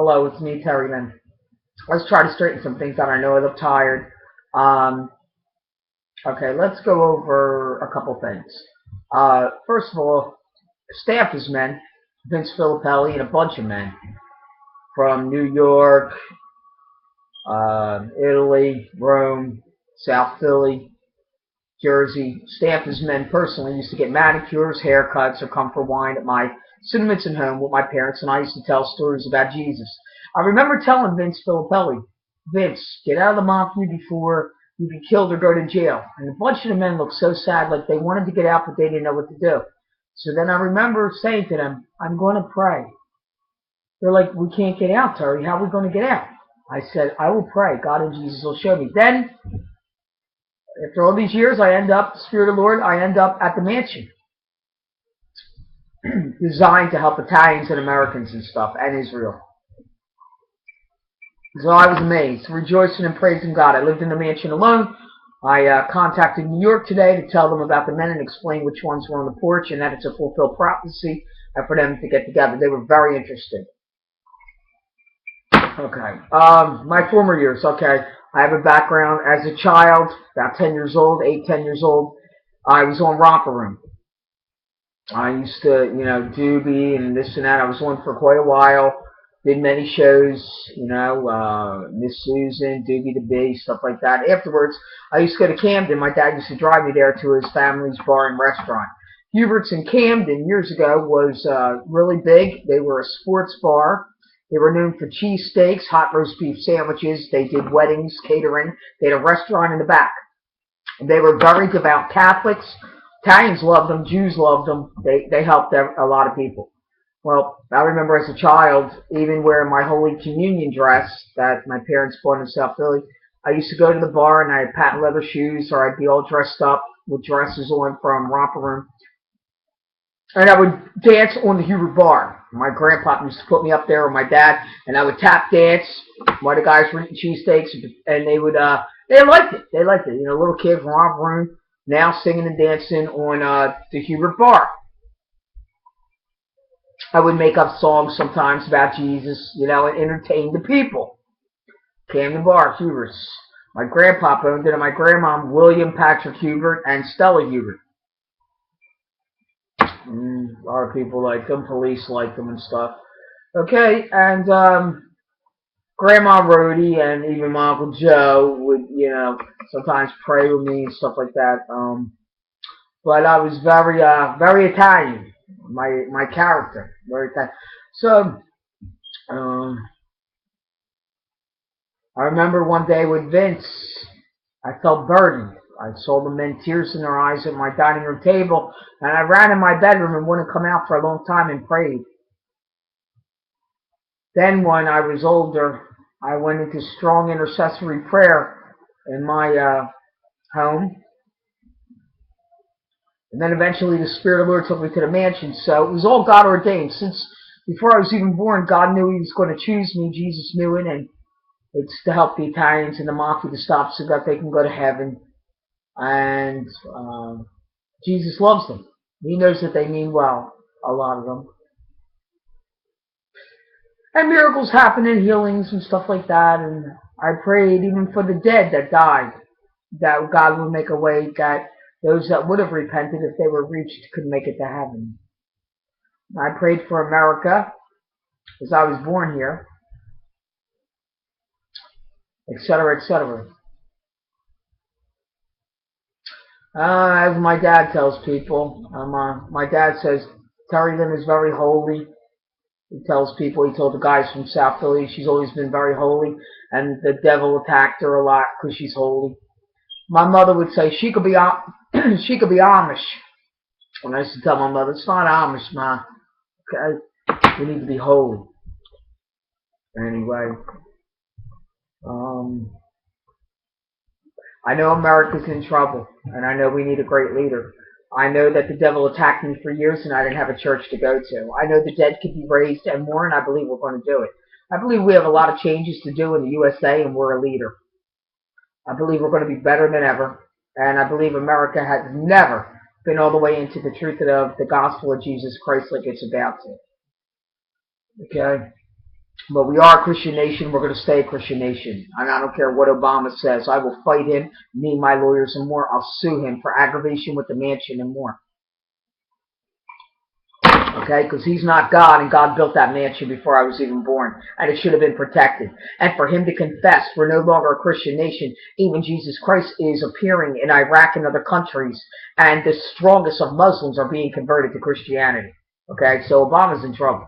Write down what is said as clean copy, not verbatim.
Hello, it's me, Terrukynn. Let's try to straighten some things out. I know I look tired. Um, okay, let's go over a couple things. First of all, staff is men. Vince Filippelli and a bunch of men from New York, Italy, Rome, South Philly, Jersey. Staff is men personally used to get manicures, haircuts, or come for wine at my Cinnamonson home with my parents, and I used to tell stories about Jesus. I remember telling Vince Filippelli, Vince, get out of the mafia before you get killed or go to jail. And a bunch of the men looked so sad, like they wanted to get out, but they didn't know what to do. So then I remember saying to them, I'm going to pray. They're like, we can't get out, Terry. How are we going to get out? I said, I will pray. God and Jesus will show me. Then, after all these years, I end up, the Spirit of the Lord, I end up at the mansion. Designed to help Italians and Americans and stuff, and Israel. So I was amazed, rejoicing and praising God. I lived in the mansion alone. I contacted New York today to tell them about the men and explain which ones were on the porch and that it's a fulfilled prophecy and for them to get together. They were very interested. Okay. My former years. Okay. I have a background as a child, about 10 years old, 8, 10 years old. I was on Romper Room. I used to, doobie and this and that. I was on for quite a while. Did many shows, Miss Susan, Doobie the Bee, stuff like that. Afterwards, I used to go to Camden. My dad used to drive me there to his family's bar and restaurant. Huberts in Camden years ago was really big. They were a sports bar. They were known for cheesesteaks, hot roast beef sandwiches. They did weddings, catering. They had a restaurant in the back. They were very devout Catholics. Italians loved them. Jews loved them. They helped a lot of people. Well, I remember as a child, even wearing my Holy Communion dress that my parents bought in South Philly, I used to go to the bar and I had patent leather shoes, or I'd be all dressed up with dresses on from Romper Room. And I would dance on the Hubert bar. My grandpa used to put me up there with my dad, and I would tap dance while the guys were eating cheesesteaks, and they liked it. They liked it. Little kid from Romper Room, now singing and dancing on the Hubert bar. I would make up songs sometimes about Jesus, and entertain the people. Camden Bar, Huberts. My grandpa owned it, and my grandmom, William Patrick Hubert, and Stella Hubert. A lot of people liked them, police liked them and stuff. Okay, and Grandma Rodi and even my Uncle Joe would, sometimes pray with me and stuff like that. But I was very Italian. My character, very Italian. So, I remember one day with Vince, I felt burdened. I saw the men, tears in their eyes, at my dining room table, and I ran in my bedroom and wouldn't come out for a long time and prayed. Then when I was older, I went into strong intercessory prayer in my home. And then eventually the Spirit of the Lord took me to the mansion. So it was all God ordained. Since before I was even born, God knew He was going to choose me. Jesus knew it. And it's to help the Italians and the mafia to stop so that they can go to heaven. And Jesus loves them. He knows that they mean well, a lot of them. And miracles happen and healings and stuff like that. And I prayed even for the dead that died, that God would make a way that those that would have repented, if they were reached, could make it to heaven. I prayed for America, as I was born here, etc., etc. As my dad tells people, my dad says, Terrukynn is very holy. He tells people, he told the guys from South Philly, she's always been very holy, and the devil attacked her a lot because she's holy. My mother would say she could be Amish. And I used to tell my mother, it's not Amish, Ma. Okay? We need to be holy. Anyway. I know America's in trouble, and I know we need a great leader. I know that the devil attacked me for years, and I didn't have a church to go to. I know the dead could be raised and more, and I believe we're going to do it. I believe we have a lot of changes to do in the USA, and we're a leader. I believe we're going to be better than ever, and I believe America has never been all the way into the truth of the gospel of Jesus Christ like it's about to. Okay? But we are a Christian nation. We're going to stay a Christian nation. And I don't care what Obama says. I will fight him, me, my lawyers, and more. I'll sue him for aggravation with the mansion and more. Okay, because he's not God, and God built that mansion before I was even born, and it should have been protected. And for him to confess we're no longer a Christian nation, even Jesus Christ is appearing in Iraq and other countries, and the strongest of Muslims are being converted to Christianity. Okay, so Obama's in trouble.